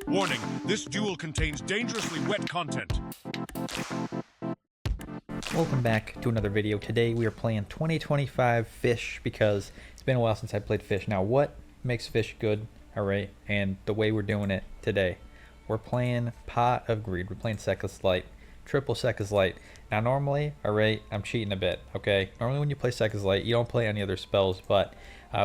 Warning, this duel contains dangerously wet content. Welcome back to another video. Today we are playing 2025 Fish because it's been a while since I played Fish. Now what makes Fish good, alright, and the way we're doing it today, we're playing Pot of Greed. We're playing Second Light, triple Second Light. Now normally, alright, I'm cheating a bit, okay? Normally when you play Second Light, you don't play any other spells, but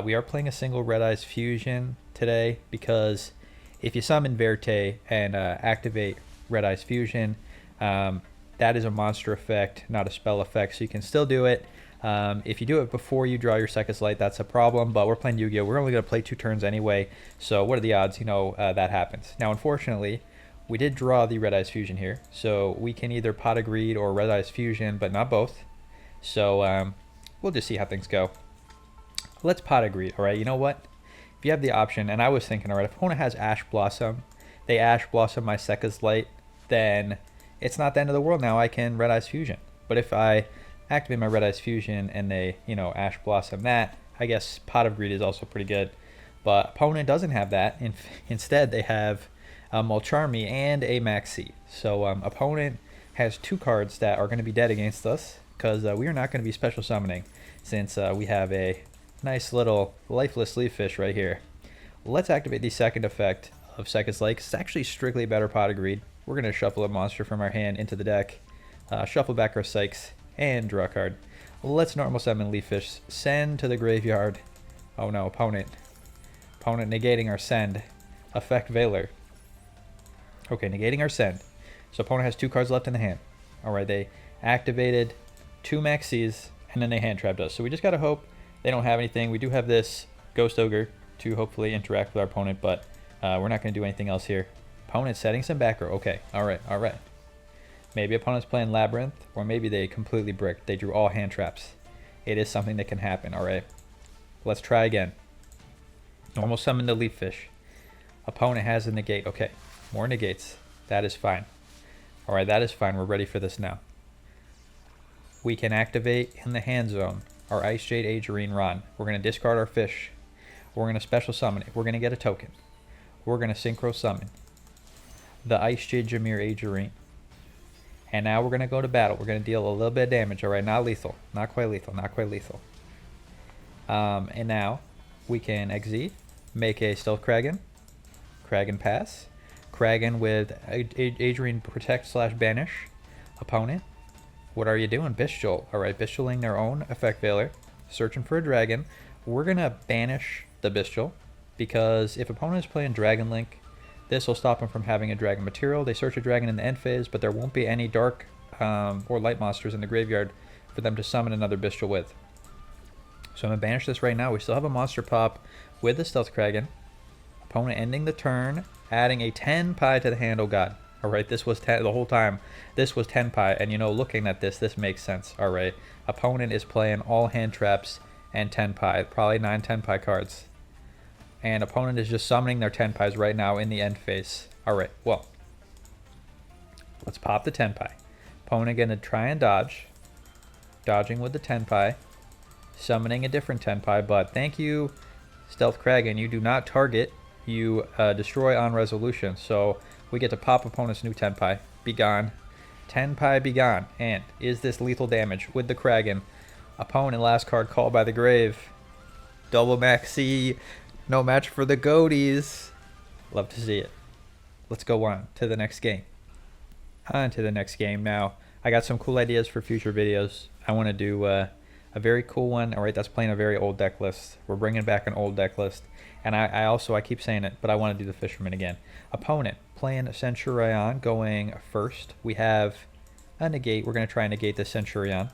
we are playing a single Red Eyes Fusion today because if you summon Verte and activate Red Eyes Fusion, that is a monster effect, not a spell effect, so you can still do it. If you do it before you draw your Second Light, that's a problem, but we're playing Yu-Gi-Oh! We're only going to play 2 turns anyway, so what are the odds, that happens. Now, unfortunately, we did draw the Red Eyes Fusion here, so we can either Pot of Greed or Red Eyes Fusion, but not both. So we'll just see how things go. Let's Pot of Greed, alright? You know what? If you have the option, and I was thinking, alright, if opponent has Ash Blossom, they Ash Blossom my Second Light, then it's not the end of the world. Now I can Red Eyes Fusion. But if I activate my Red Eyes Fusion and they, Ash Blossom that, I guess Pot of Greed is also pretty good. But opponent doesn't have that. Instead, they have a Mulcharmy and a Maxi. So opponent has 2 cards that are going to be dead against us because we are not going to be special summoning since we have a nice little lifeless leaf fish right here. Let's activate the second effect of Second Light. It's actually strictly better Pot of Greed. We're going to shuffle a monster from our hand into the deck, shuffle back our Sykes, and draw a card. Let's normal summon Leaf Fish, send to the graveyard. Oh no, opponent. Opponent negating our send. Effect Veiler. Okay, negating our send. So opponent has 2 cards left in the hand. Alright, they activated 2 Maxis, and then they hand trapped us. So we just gotta hope they don't have anything. We do have this Ghost Ogre to hopefully interact with our opponent, but we're not going to do anything else here. Opponent setting some back row. Okay, alright. Maybe opponent's playing Labyrinth, or maybe they completely bricked. They drew all hand traps. It is something that can happen, alright. Let's try again. Normal summon the Leaf Fish. Opponent has a negate. Okay, more negates. That is fine. Alright, that is fine. We're ready for this now. We can activate in the hand zone our Ice Jade Agerine Ron. We're going to discard our fish. We're going to special summon it. We're going to get a token. We're going to synchro summon the Ice Jade Jameer Agerine. And now we're going to go to battle. We're going to deal a little bit of damage. Alright, not lethal. Not quite lethal. Not quite lethal. And now we can exit, make a Stealth Kragan. Kragan pass. Kragan with Agerine Protect / Banish. Opponent. What are you doing? Bestial. Alright, Bestialing their own Effect Veiler. Searching for a dragon. We're going to banish the Bestial because if opponent is playing Dragon Link, this will stop them from having a dragon material. They search a dragon in the end phase, but there won't be any dark or light monsters in the graveyard for them to summon another Bestial with. So I'm going to banish this right now. We still have a monster pop with the Stealth Kragan. Opponent ending the turn, adding a 10 pie to the hand. Oh god. Alright, this was 10 the whole time. This was 10 pie, and looking at this makes sense. Alright, opponent is playing all hand traps and 10 pie, probably 9 10 pie cards. And opponent is just summoning their 10 pies right now in the end phase. Alright, well, let's pop the 10 pie. Opponent going to try and dodge. Dodging with the 10 pie. Summoning a different 10 pie, but thank you, Stealth Kragan. You do not target. You destroy on resolution. So we get to pop opponent's new 10 pie. Be gone. 10 pie be gone. And is this lethal damage with the Kragan? Opponent last card called by the grave. Double Maxi. No match for the Ghotis. Love to see it. Let's go on to the next game. On to the next game. Now, I got some cool ideas for future videos. I want to do a very cool one. Alright, that's playing a very old deck list. We're bringing back an old deck list. And I keep saying it, but I want to do the Fisherman again. Opponent playing Centurion going first. We have a negate. We're going to try and negate the Centurion.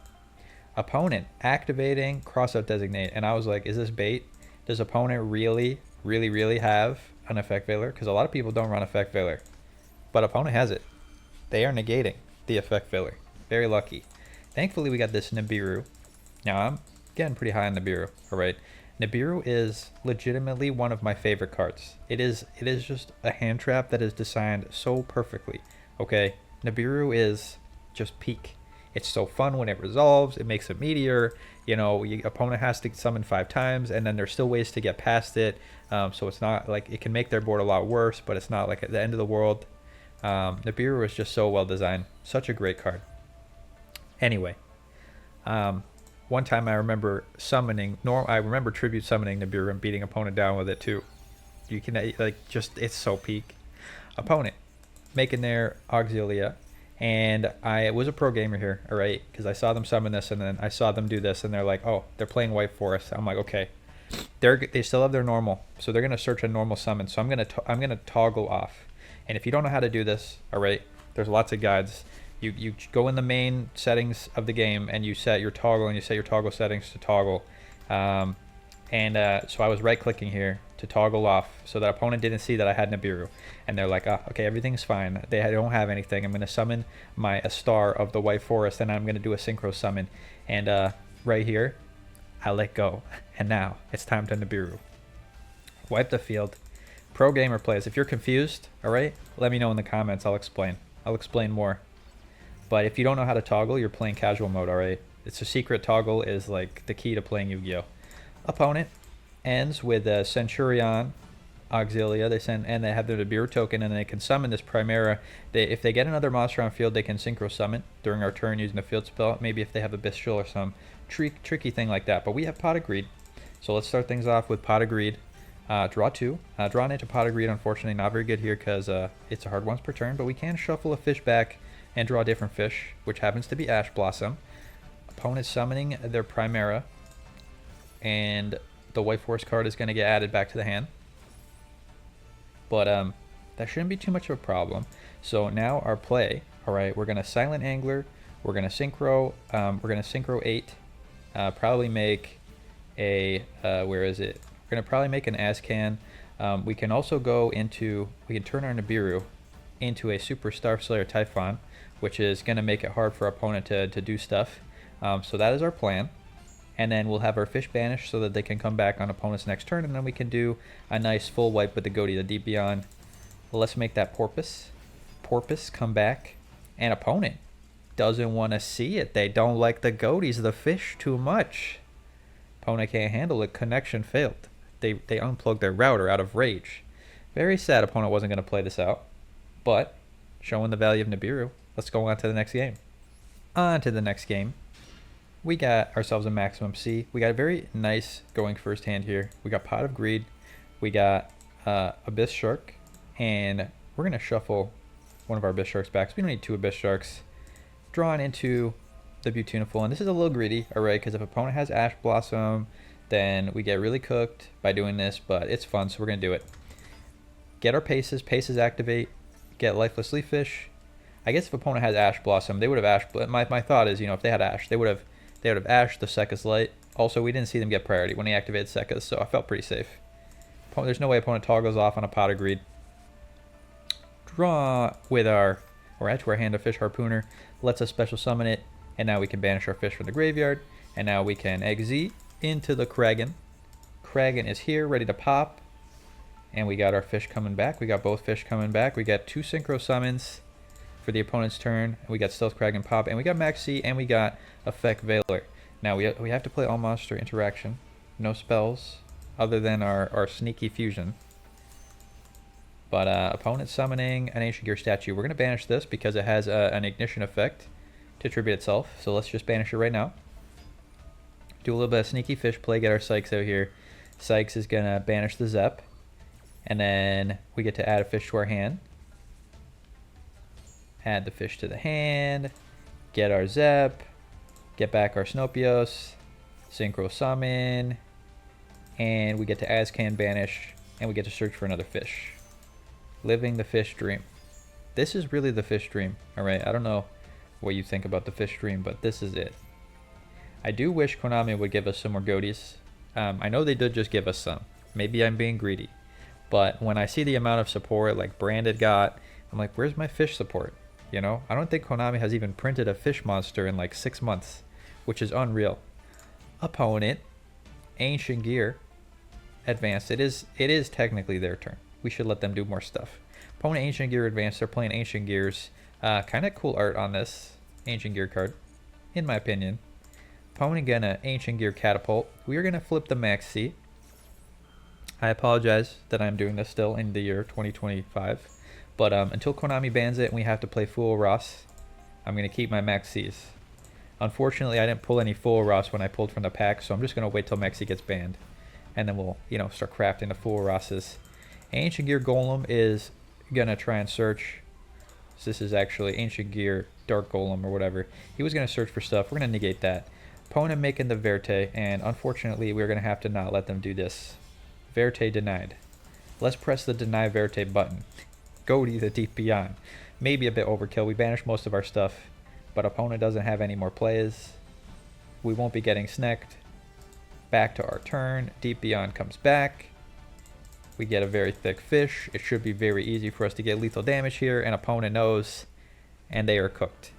Opponent activating Crossout Designate. And I was like, is this bait? Does opponent really have an Effect Veiler? Because a lot of people don't run Effect Veiler. But opponent has it. They are negating the Effect Veiler. Very lucky. Thankfully, we got this Nibiru. Now, I'm getting pretty high on Nibiru. Alright. Nibiru is legitimately one of my favorite cards. It is just a hand trap that is designed so perfectly. Okay? Nibiru is just peak. It's so fun when it resolves. It makes a meteor. You know, your opponent has to summon 5 times, and then there's still ways to get past it. So it's not like it can make their board a lot worse, but it's not like at the end of the world. Nibiru was just so well designed. Such a great card. Anyway, one time I remember I remember tribute summoning Nibiru and beating opponent down with it too. You can it's so peak. Opponent making their Auxilia, and I was a pro gamer here, all right, because I saw them summon this, and then I saw them do this, and they're like, oh, they're playing White Forest. I'm like, okay, they still have their normal, so they're gonna search a normal summon. So I'm gonna toggle off, and if you don't know how to do this, all right, there's lots of guides. You go in the main settings of the game and you set your toggle, and you set your toggle settings to toggle. So I was right clicking here to toggle off so that opponent didn't see that I had Nibiru, and they're like, okay, everything's fine. They don't have anything. I'm going to summon a star of the White Forest, and I'm going to do a synchro summon. And right here, I let go, and now it's time to Nibiru. Wipe the field. Pro gamer plays. If you're confused, all right, let me know in the comments. I'll explain more. But if you don't know how to toggle, you're playing casual mode, all right? It's a secret toggle is like the key to playing Yu-Gi-Oh. Opponent ends with a Centurion Auxilia. They have their Nibiru token, and they can summon this Primera. If they get another monster on field, they can synchro summon during our turn using a field spell. Maybe if they have a Bestial or some tricky thing like that. But we have Pot of Greed, so let's start things off with Pot of Greed. Draw 2. Drawn into Pot of Greed, unfortunately, not very good here because it's a hard once per turn. But we can shuffle a fish back and draw a different fish, which happens to be Ash Blossom. Opponent summoning their Primera, and the White Forest card is going to get added back to the hand. But that shouldn't be too much of a problem. So now our play, all right, we're going to Silent Angler, we're going to Synchro, 8, probably make a, where is it? We're going to probably make an Azcan. We can also we can turn our Nibiru into a Super Star Slayer Typhon, which is going to make it hard for our opponent to do stuff. So that is our plan. And then we'll have our fish banished so that they can come back on opponent's next turn, and then we can do a nice full wipe with the Ghoti, the Deep Beyond. Let's make that Porpoise. Porpoise come back, and opponent doesn't want to see it. They don't like the Ghotis, the fish, too much. Opponent can't handle it. Connection failed. They unplugged their router out of rage. Very sad opponent wasn't going to play this out, but showing the value of Nibiru. Let's go on to the next game. On to the next game. We got ourselves a Maximum C. We got a very nice going first hand here. We got Pot of Greed. We got Abyss Shark. And we're going to shuffle one of our Abyss Sharks back. So we don't need 2 Abyss Sharks. Drawn into the Beautiful. And this is a little greedy, alright, because if opponent has Ash Blossom, then we get really cooked by doing this. But it's fun, so we're going to do it. Get our Paces. Paces activate. Get Lifeless Leaf Fish. I guess if opponent has Ash Blossom, they would have Ash. My thought is, if they had Ash, they would have Ashed the Sekka's Light. Also, we didn't see them get priority when he activated Sekka's, so I felt pretty safe. There's no way opponent toggles off on a Pot of Greed. Draw with add to our hand a Fish Harpooner. Lets us special summon it, and now we can banish our fish from the graveyard. And now we can exit into the Kraken. Kraken is here, ready to pop. And we got our fish coming back. We got both fish coming back. We got 2 Synchro Summons for the opponent's turn. We got Stealth Kraken pop, and we got Max C, and we got Effect Veiler. Now we have to play all monster interaction. No spells other than our sneaky fusion. But opponent summoning an Ancient Gear statue. We're going to banish this because it has an ignition effect to tribute itself. So let's just banish it right now. Do a little bit of sneaky fish play, get our Sykes out here. Sykes is going to banish the Zep. And then we get to add a fish to our hand. Add the fish to the hand. Get our Zep. Get back our Snopios. Synchro Summon. And we get to Azcan banish. And we get to search for another fish. Living the fish dream. This is really the fish dream. Alright, I don't know what you think about the fish dream, but this is it. I do wish Konami would give us some more Ghotis. I know they did just give us some. Maybe I'm being greedy. But when I see the amount of support like Branded got, I'm like, where's my fish support? I don't think Konami has even printed a fish monster in like 6 months, which is unreal. Opponent, Ancient Gear, advanced. It is technically their turn. We should let them do more stuff. Opponent, Ancient Gear, advanced. They're playing Ancient Gears. Kind of cool art on this Ancient Gear card. in my opinion. Opponent gonna Ancient Gear Catapult. We are gonna flip the Maxi. I apologize that I'm doing this still in the year 2025, but until Konami bans it and we have to play Full Ross, I'm gonna keep my Maxis. Unfortunately, I didn't pull any Full Ross when I pulled from the pack, so I'm just gonna wait till Maxi gets banned, and then we'll, you know, start crafting the Full Rosses. Ancient Gear Golem is gonna try and search. So this is actually Ancient Gear Dark Golem or whatever. He was gonna search for stuff. We're gonna negate that. Opponent making the Verte, and unfortunately, we're gonna have to not let them do this. Verte denied. Let's press the deny Verte button. Ghoti the Deep Beyond. Maybe a bit overkill. We banished most of our stuff, but opponent doesn't have any more plays. We won't be getting snacked. Back to our turn. Deep Beyond comes back. We get a very thick fish. It should be very easy for us to get lethal damage here, and opponent knows, and they are cooked.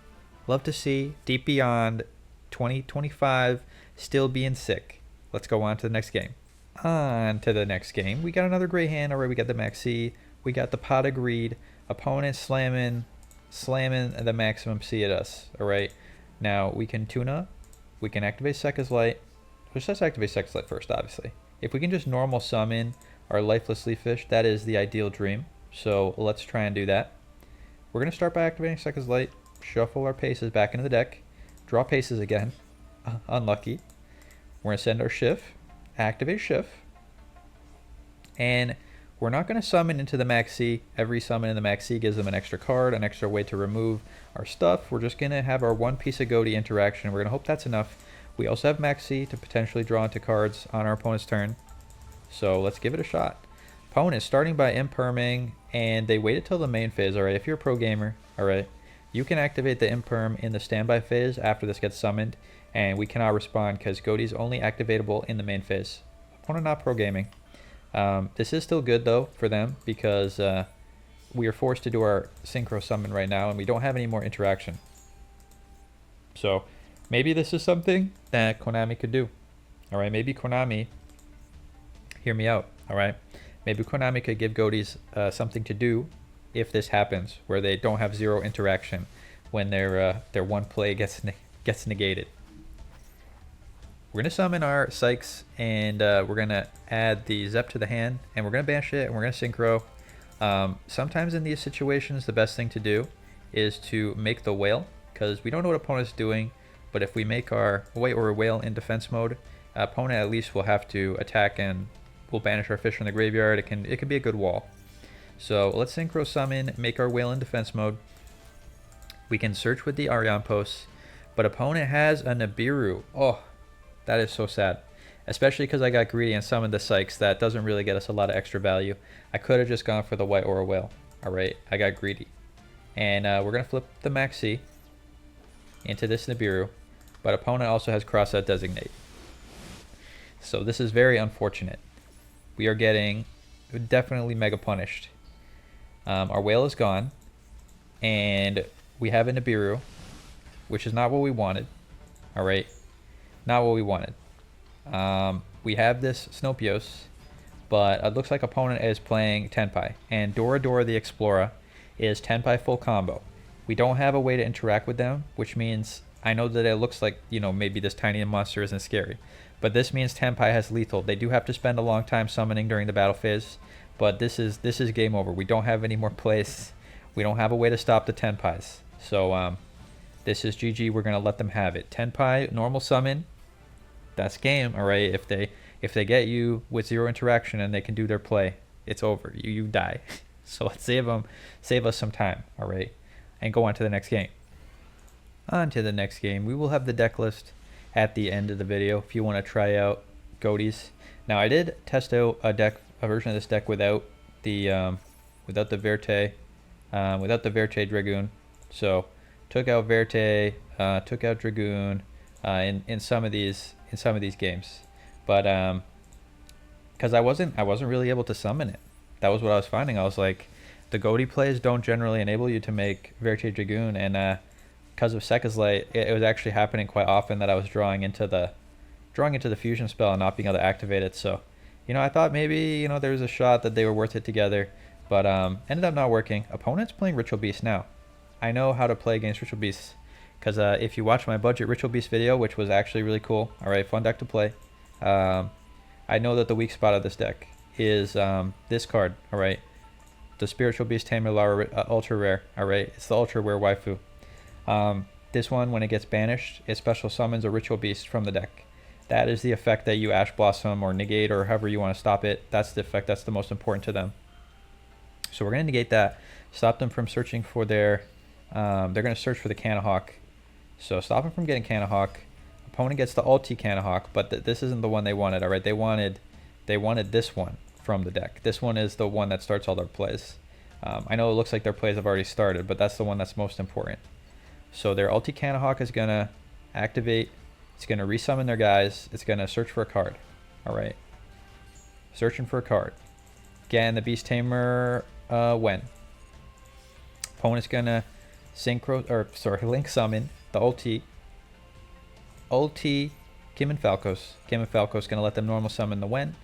Love to see Deep Beyond 2025 still being sick. Let's go on to the next game. On to the next game. We got another great hand. Alright, we got the Maxi. We got the Pot of Greed. Opponent slamming the maximum C at us. Alright. Now we can tuna. We can activate Sekka's Light. Let's activate Sekka's Light first, obviously. If we can just normal summon our lifeless leaf fish, that is the ideal dream. So let's try and do that. We're going to start by activating Sekka's Light. Shuffle our paces back into the deck. Draw paces again. Unlucky. We're going to send our Shift. Activate Shift, and we're not going to summon into the Maxi. Every summon in the Maxi gives them an extra card, an extra way to remove our stuff. We're just going to have our one piece of Ghoti interaction. We're going to hope that's enough. We also have Maxi to potentially draw into cards on our opponent's turn, so let's give it a shot. Opponent is starting by imperming, and they waited till the main phase. Alright, if you're a pro gamer, alright, you can activate the imperm in the standby phase after this gets summoned, and we cannot respond because Ghoti is only activatable in the main phase. Opponent not pro gaming. This is still good though for them because we are forced to do our synchro summon right now and we don't have any more interaction. So maybe this is something that Konami could do. Alright, maybe Konami, hear me out, alright? Maybe Konami could give Ghotis something to do if this happens, where they don't have zero interaction when their one play gets negated. We're going to summon our Sykes, and we're going to add the Zep to the hand, and we're going to banish it, and we're going to synchro. Sometimes in these situations, the best thing to do is to make the whale, because we don't know what opponent's doing, but if we make our whale in defense mode, opponent at least will have to attack, and we'll banish our fish from the graveyard. It can be a good wall. So let's synchro summon, make our whale in defense mode. We can search with the Arion posts, but opponent has a Nibiru. Oh, that is so sad, especially because I got greedy and summoned the Sykes. That doesn't really get us a lot of extra value. I could have just gone for the white or a whale. Alright, I got greedy. And we're going to flip the Maxi into this Nibiru, but opponent also has cross-out designate. So this is very unfortunate. We are getting definitely mega punished. Our whale is gone, and we have a Nibiru, which is not what we wanted. Alright. Not what we wanted. We have this Snopios, but it looks like opponent is playing Tenpai, and Dora Dora the Explorer is Tenpai full combo. We don't have a way to interact with them, which means I know that it looks like, you know, maybe this tiny monster isn't scary, but this means Tenpai has lethal. They do have to spend a long time summoning during the battle phase, but this is game over. We don't have any more plays. We don't have a way to stop the Tenpais. So this is GG. We're gonna let them have it. Tenpai normal summon. That's game. All right. If they get you with zero interaction and they can do their play, it's over. You die. So let's save us some time. All right, and go on to the next game. On to the next game. We will have the deck list at the end of the video if you want to try out Ghotis. Now I did test out a version of this deck without the Verte Dragoon. So took out Verte, took out Dragoon in some of these games, but because I wasn't really able to summon it. That was what I was finding. I was like, the Ghoti plays don't generally enable you to make Verte Dragoon, and because of Sekka's Light, it was actually happening quite often that I was drawing into the fusion spell and not being able to activate it. So, you know, I thought maybe, you know, there was a shot that they were worth it together, but ended up not working. Opponent's playing Ritual Beast now. I know how to play against Ritual Beasts Because if you watch my budget Ritual Beast video, which was actually really cool, all right, fun deck to play. I know that the weak spot of this deck is this card, all right, the Spiritual Beast Tamer Lara Ultra Rare, all right, it's the Ultra Rare waifu. This one, when it gets banished, it special summons a Ritual Beast from the deck. That is the effect that you Ash Blossom or negate or however you want to stop it. That's the effect that's the most important to them. So we're going to negate that, stop them from searching for their, they're going to search for the Canahawk. So stop them from getting Canahawk. Opponent gets the ulti Canahawk, but this isn't the one they wanted, all right? They wanted this one from the deck. This one is the one that starts all their plays. I know it looks like their plays have already started, but that's the one that's most important. So their ulti Canahawk is going to activate. It's going to resummon their guys. It's going to search for a card, all right? Searching for a card. Again, the Beast Tamer, when? Opponent's going to link summon the ulti Kim and Falcos. Kim and Falcos going to let them normal summon the Wen,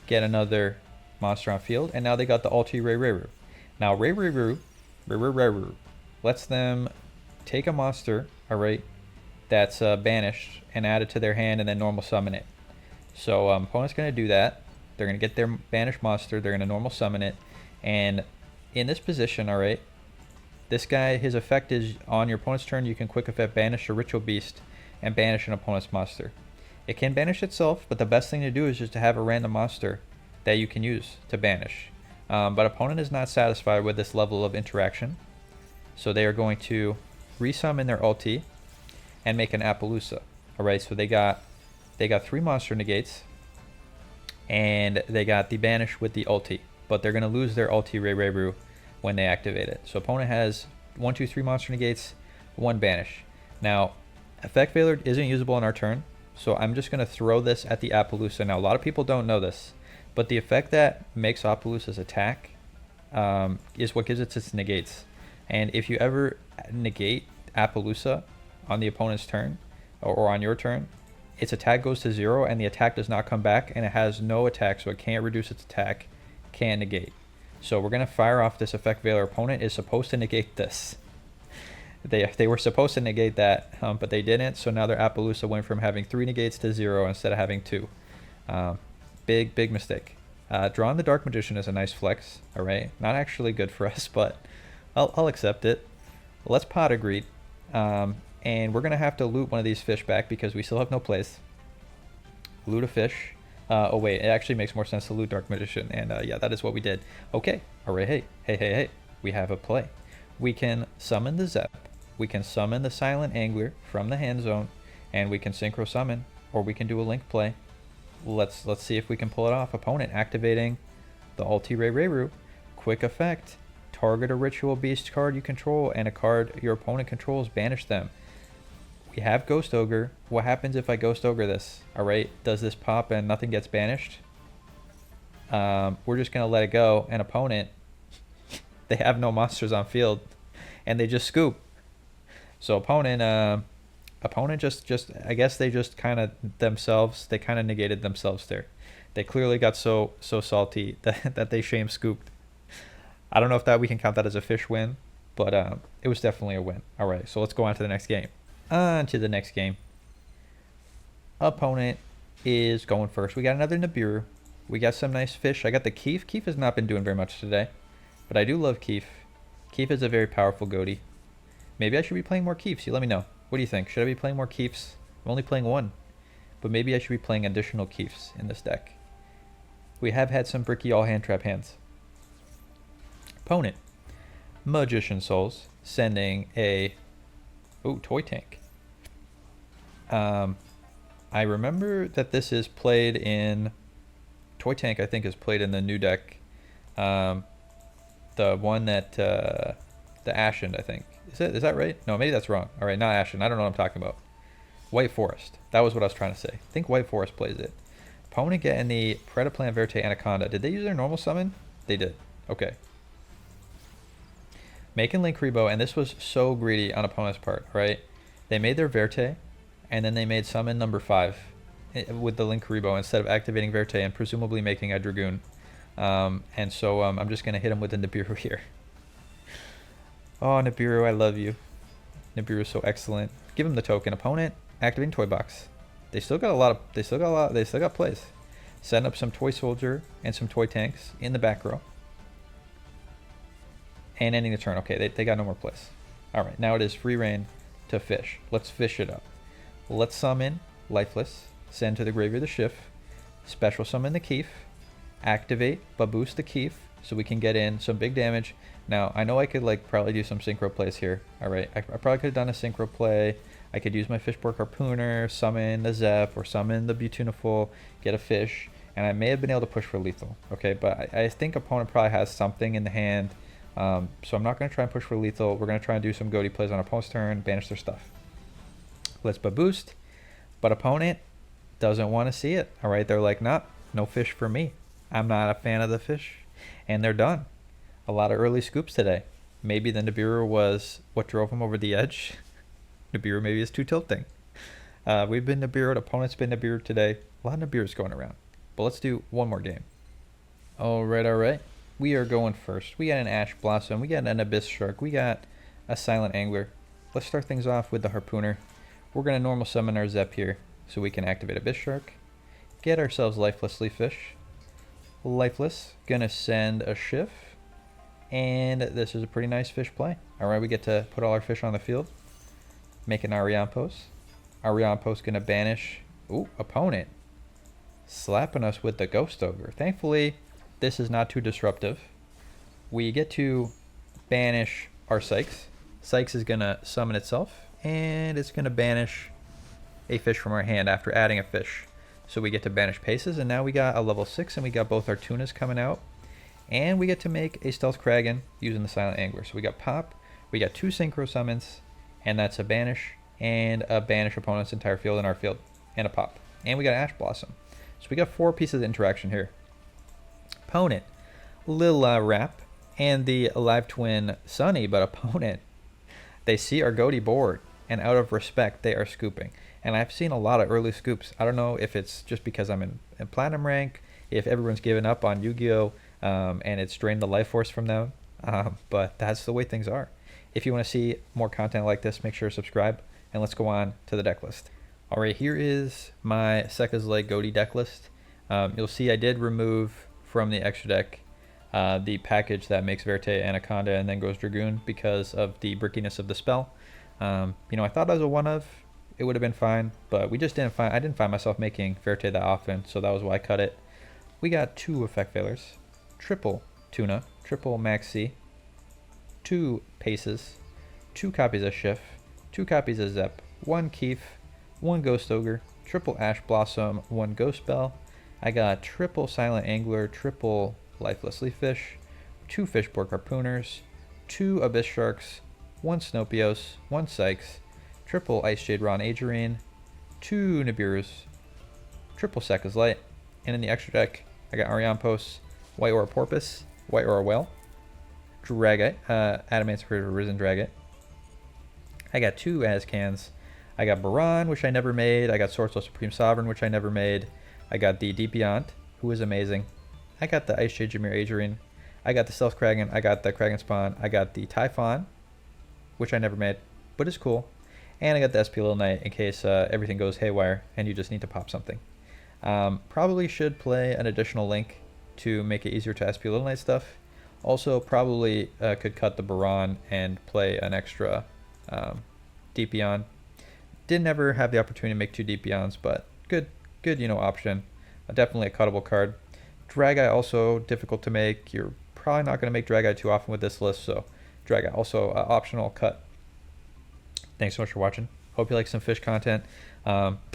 get another monster on field, and now they got the ulti Reiru. Now Reiru lets them take a monster, all right, that's banished and add it to their hand and then normal summon it. So opponent's going to do that. They're going to get their banished monster, they're going to normal summon it, and in this position, all right, this guy, his effect is on your opponent's turn, you can quick effect banish a Ritual Beast and banish an opponent's monster. It can banish itself, but the best thing to do is just to have a random monster that you can use to banish. But opponent is not satisfied with this level of interaction, so they are going to resummon their ulti and make an Appaloosa. Alright, so they got 3 monster negates, and they got the banish with the ulti, but they're going to lose their ulti Reiru when they activate it. So opponent has 1, 2, 3 monster negates, 1 banish. Now, Effect Veiler isn't usable on our turn, so I'm just going to throw this at the Appaloosa. Now, a lot of people don't know this, but the effect that makes Appaloosa's attack is what gives it its negates. And if you ever negate Appaloosa on the opponent's turn, or on your turn, its attack goes to 0 and the attack does not come back, and it has no attack, so it can't reduce its attack, can't negate. So we're going to fire off this Effect Veiler. Opponent is supposed to negate this. They were supposed to negate that, but they didn't, so now their Appaloosa went from having 3 negates to 0 instead of having 2. Big mistake. Drawing the Dark Magician is a nice flex, alright? Not actually good for us, but I'll accept it. Let's pot a greed, and we're going to have to loot one of these fish back because we still have no plays. Loot a fish. Oh wait, it actually makes more sense to loot Dark Magician, and yeah, that is what we did. Okay, alright, hey, we have a play. We can summon the Zep, we can summon the Silent Angler from the hand zone, and we can synchro summon, or we can do a link play. Let's see if we can pull it off. Opponent activating the ulti Reiru, quick effect, target a Ritual Beast card you control and a card your opponent controls, banish them. We have Ghost Ogre. What happens if I Ghost Ogre this? Alright, does this pop and nothing gets banished? We're just going to let it go, and opponent, they have no monsters on field, and they just scoop. So opponent just I guess they just kind of they kind of negated themselves there. They clearly got so salty that they shame scooped. I don't know if that we can count that as a fish win, but it was definitely a win. All right, so let's go on to the next game. Opponent is going first. We got another Nibiru. We got some nice fish. I got the Keef. Keef has not been doing very much today, but I do love Keef. Keef is a very powerful Ghoti. Maybe I should be playing more Keefs. You let me know. What do you think? Should I be playing more Keefs? I'm only playing 1, but maybe I should be playing additional Keefs in this deck. We have had some bricky all hand trap hands. Opponent, Magician Souls, sending a Toy Tank. I remember that this is played in Toy Tank. I think is played in the new deck, the one that the Ashen, I think. Is that right? No, maybe that's wrong. All right, not Ashen. I don't know what I'm talking about. White Forest. That was what I was trying to say. I think White Forest plays it. Opponent getting the Predaplant Verte Anaconda. Did they use their normal summon? They did. Okay. Making Link Rebo, and this was so greedy on opponent's part, right? They made their Verte, and then they made summon number 5 with the Link Rebo instead of activating Verte and presumably making a Dragoon. And so I'm just going to hit him with the Nibiru here. Oh, Nibiru, I love you. Nibiru is so excellent. Give him the token. Opponent activating toy box. They still got a lot of. They still got plays. Setting up some toy soldier and some toy tanks in the back row. And ending the turn. Okay, they got no more plays. All right, now it is free reign to fish. Let's fish it up. Let's summon Lifeless. Send to the graveyard the Shift. Special summon the Keef. Activate but boost the Keef so we can get in some big damage. Now I know I could like probably do some synchro plays here. All right, I probably could have done a synchro play. I could use my Fishborg Harpooner, summon the Zeph, or summon the Beautiful, get a fish, and I may have been able to push for lethal. Okay, but I think opponent probably has something in the hand, so I'm not going to try and push for lethal. We're going to try and do some Ghoti plays on opponent's turn, banish their stuff. Let's boost, but opponent doesn't want to see it. All right, they're like, nah, no fish for me. I'm not a fan of the fish, and they're done. A lot of early scoops today. Maybe the Nibiru was what drove him over the edge. Nibiru maybe is too tilting. We've been Nibiru'd, opponent's been Nibiru'd today. A lot of Nibirus going around. But let's do one more game. All right. We are going first. We got an Ash Blossom. We got an Abyss Shark. We got a Silent Angler. Let's start things off with the Harpooner. We're going to normal summon our Zep here so we can activate Abyss Shark. Get ourselves Lifeless Leaf Fish. Lifeless. Going to send a Shift. And this is a pretty nice fish play. All right, we get to put all our fish on the field. Make an Ariampos. Ariampos going to banish. Ooh, opponent. Slapping us with the Ghost Ogre. Thankfully, this is not too disruptive. We get to banish our Sykes. Sykes is going to summon itself. And it's going to banish a fish from our hand after adding a fish. So we get to banish Paces. And now we got a level 6 and we got both our Tunas coming out. And we get to make a Stealth Kraken using the Silent Angler. So we got Pop. We got 2 Synchro Summons. And that's a banish and a banish opponent's entire field in our field and a pop. And we got Ash Blossom. So we got 4 pieces of interaction here. Opponent, Lil Rap and the Alive Twin Sunny, but opponent, they see our Ghoti board and out of respect, they are scooping. And I've seen a lot of early scoops. I don't know if it's just because I'm in Platinum rank, if everyone's given up on Yu-Gi-Oh! And it's drained the life force from them, but that's the way things are. If you want to see more content like this, make sure to subscribe, and let's go on to the deck list. All right, here is my Sekka's Leg Ghoti deck list. You'll see I did remove from the extra deck the package that makes Verte Anaconda and then goes Dragoon because of the brickiness of the spell. I thought that was a one-of. It would have been fine, but I didn't find myself making Verte that often, so that was why I cut it. We got 2 effect failures, triple Tuna, triple Maxi, 2 Paces, 2 copies of Shift, 2 copies of Zep, 1 Keef, 1 Ghost Ogre, triple Ash Blossom, 1 Ghost Bell. I got triple Silent Angler, triple Lifeless Leaf Fish, 2 Fishborg Harpooners, 2 Abyss Sharks, 1 Snopios, 1 Sykes, triple Ice Jade Ron Agerine, 2 Nibirus, triple Sekka's Light, and in the extra deck, I got Ariampos, White Aura Porpoise, White Aura Whale, Dragite, Adamant Superior Risen Dragite. I got 2 Azcans. I got Baran, which I never made. I got Sorcerer Supreme Sovereign, which I never made. I got the Deepiant, who is amazing. I got the Ice Jade Jameer Agerine. I got the Stealth Kraken. I got the Kraken Spawn. I got the Typhon, which I never made, but is cool. And I got the SP Little Knight in case everything goes haywire and you just need to pop something. Probably should play an additional link to make it easier to SP Little Knight stuff. Also, probably could cut the Baran and play an extra Deepion. Didn't ever have the opportunity to make 2 Deepions, but good option. Definitely a cuttable card. Drageye also difficult to make. You're probably not going to make Drageye too often with this list, so Drageye also optional cut. Thanks so much for watching. Hope you like some fish content.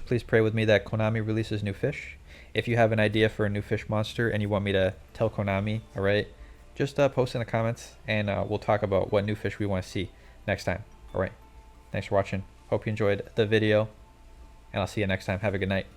Please pray with me that Konami releases new fish. If you have an idea for a new fish monster and you want me to tell Konami, all right, just post in the comments and we'll talk about what new fish we want to see next time. All right. Thanks for watching. Hope you enjoyed the video and I'll see you next time. Have a good night.